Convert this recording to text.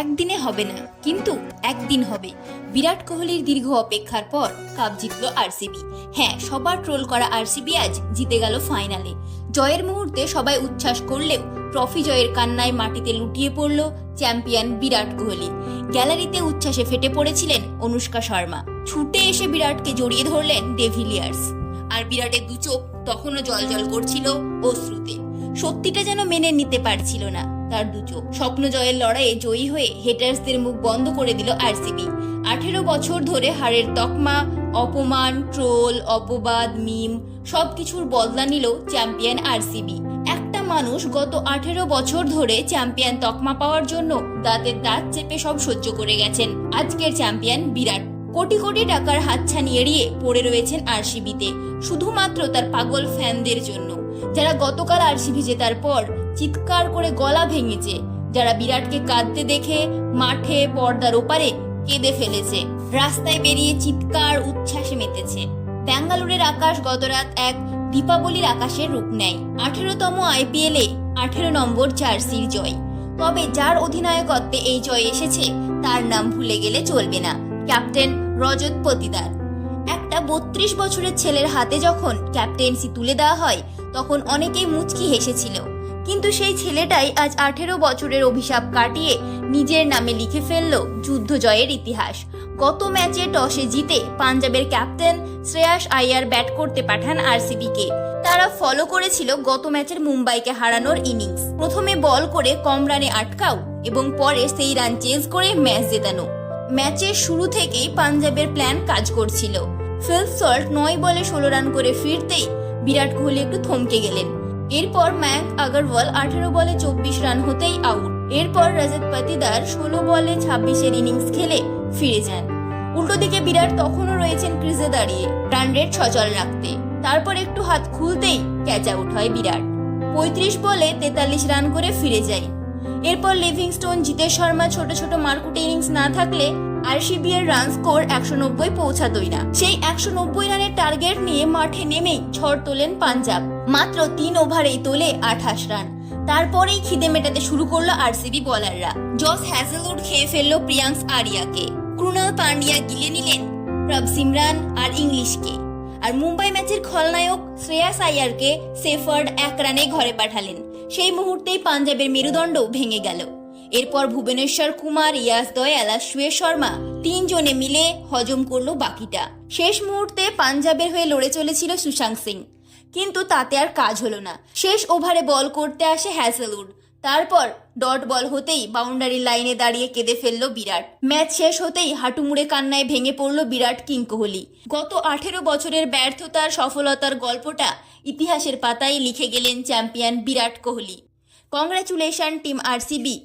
একদিনে হবে না, কিন্তু একদিন হবে। বিরাট কোহলির দীর্ঘ অপেক্ষার পর কাপ জিতল আরসিবি। হ্যাঁ, সবার ট্রোল করা আরসিবি আজ জিতে গেল ফাইনালে। জয়ের মুহূর্তে সবাই উচ্ছ্বাস করলেও ট্রফি জয়ের কান্নায় মাটিতে লুটিয়ে পড়ল চ্যাম্পিয়ন বিরাট কোহলি। গ্যালারিতে উচ্ছ্বাসে ফেটে পড়েছিলেন অনুষ্কা শর্মা। ছুটে এসে বিরাটকে জড়িয়ে ধরলেন ডেভিলিয়ার্স। আর বিরাটের দু চোখ তখনও জলজল করছিল অশ্রুতে। সত্যিটা যেন মেনে নিতে পারছিল না তার দু চোখ। স্বপ্ন জয়ের লড়াইয়ে জয়ী হয়ে হেটার্সদের মুখ বন্ধ করে দিল আরসিবি। 18 বছর ধরে হারের তকমা, অপমান, ট্রোল, অপবাদ, মিম সবকিছুর বদলা নিল চ্যাম্পিয়ন আরসিবি। একটা মানুষ গত 18 বছর ধরে চ্যাম্পিয়ন তকমা পাওয়ার জন্য দাঁতের দাঁত চেপে সব সহ্য করে গেছেন। আজকের চ্যাম্পিয়ন বিরাট কোটি কোটি টাকার হাতছানি এড়িয়ে পড়ে রয়েছেন আরসিবিতে, শুধুমাত্র তার পাগল ফ্যানদের জন্য, যারা গতকাল আরসিবি জেতার পর চিৎকার করে গলা ভেঙেছে, যারা বিরাটকে কাঁদতে দেখে মাঠে পর্দার ওপারে কেঁদে ফেলেছে, রাস্তায় বেরিয়ে চিৎকার উচ্ছ্বাসে মেতেছে। ব্যাঙ্গালোরের আকাশ গতরাত এক দীপাবলির আকাশের রূপ নেয়। 18তম আইপিএলে 18 নম্বর জার্সির জয়। তবে যার অধিনায়কত্বে এই জয় এসেছে তার নাম ভুলে গেলে চলবে না, ক্যাপ্টেন রজত পতিদার। একটা 32 বছরের ছেলের হাতে যখন ক্যাপ্টেন্সি তুলে দেওয়া হয় তখন অনেকেই মুচকি হেসেছিল, কিন্তু সেই ছেলেটাই আজ 18 বছরের অভিশাপ কাটিয়ে নিজের নামে লিখে ফেলল যুদ্ধ জয়ের ইতিহাস। গত ম্যাচে টসে জিতে পাঞ্জাবের ক্যাপ্টেন শ্রেয়াস আইয়ার ব্যাট করতে পাঠান আরসিবিকে। তারা ফলো করেছিল গত ম্যাচের মুম্বাইকে হারানোর ইনিংস। প্রথমে বল করে কম রানে আটকাও এবং পরে সেই রান চেজ করে ম্যাচ জেতানো। ম্যাচের শুরু থেকেই পাঞ্জাবের প্ল্যান কাজ করছিল। ফিল সল্ট 9 বলে 16 রান করে ফিরতেই বিরাট কোহলি একটু থমকে গেলেন। এরপর ম্যাঙ্ক আগরওয়াল 18 বলে 24 রান হতেই আউট। এরপর রজত পতিদার 16 বলে 26-এর ইনিংস খেলে ফিরে যান। উল্টো দিকে বিরাট তখনও রয়েছেন ক্রিজে দাঁড়িয়ে রান রেট সচল রাখতে। তারপর একটু হাত খুলতেই ক্যাচ আউট হয় বিরাট। 35 বলে 43 রান করে ফিরে যায়। এরপর লিভিংস্টোন, জিতেশ শর্মা ছোট ছোট মারকুটে ইনিংস না থাকলে আরসিবি এর রান স্কোর 190 পৌঁছাতই না। সেই 190 রানের টার্গেট নিয়ে মাঠে নেমেই ঝড় তোলেন পাঞ্জাব। মাত্র 3 ওভারেই তোলে 28 রান। তারপরেই খিদে মেটাতে শুরু করলো আরসিবি বোলাররা। জস হ্যাজেলউড খেয়ে ফেললো প্রিয়াংশ আরিয়াকে। ক্রুনাল পান্ডিয়া গিলে নিলেন প্রভ সিমরান আর ইংলিশকে। আর মুম্বাই ম্যাচের খলনায়ক শ্রেয়াস আইয়ারকে সেফার্ড 1 রানে ঘরে পাঠালেন। সেই মুহূর্তেই পাঞ্জাবের মেরুদণ্ড ভেঙে গেল। এরপর ভুবনেশ্বর কুমার, ইয়াস দয়াল আর সুয়েশ শর্মা 3 জনে মিলে হজম করলো বাকিটা। শেষ মুহূর্তে পাঞ্জাবের হয়ে লড়ে চলেছিল সুশান্ত সিং, কিন্তু তাতে আর কাজ হলো না। শেষ ওভারে বল করতে আসে হ্যাজেলউড। তারপর ডট বল হতেই বাউন্ডারি লাইনে দাঁড়িয়ে কেঁদে ফেলল বিরাট। ম্যাচ শেষ হতেই হাঁটু মুড়ে কান্নায় ভেঙে পড়ল বিরাট কিং কোহলি। গত 18 বছরের ব্যর্থতার সফলতার গল্পটা ইতিহাসের পাতায় লিখে গেলেন champion Virat Kohli. Congratulation team RCB.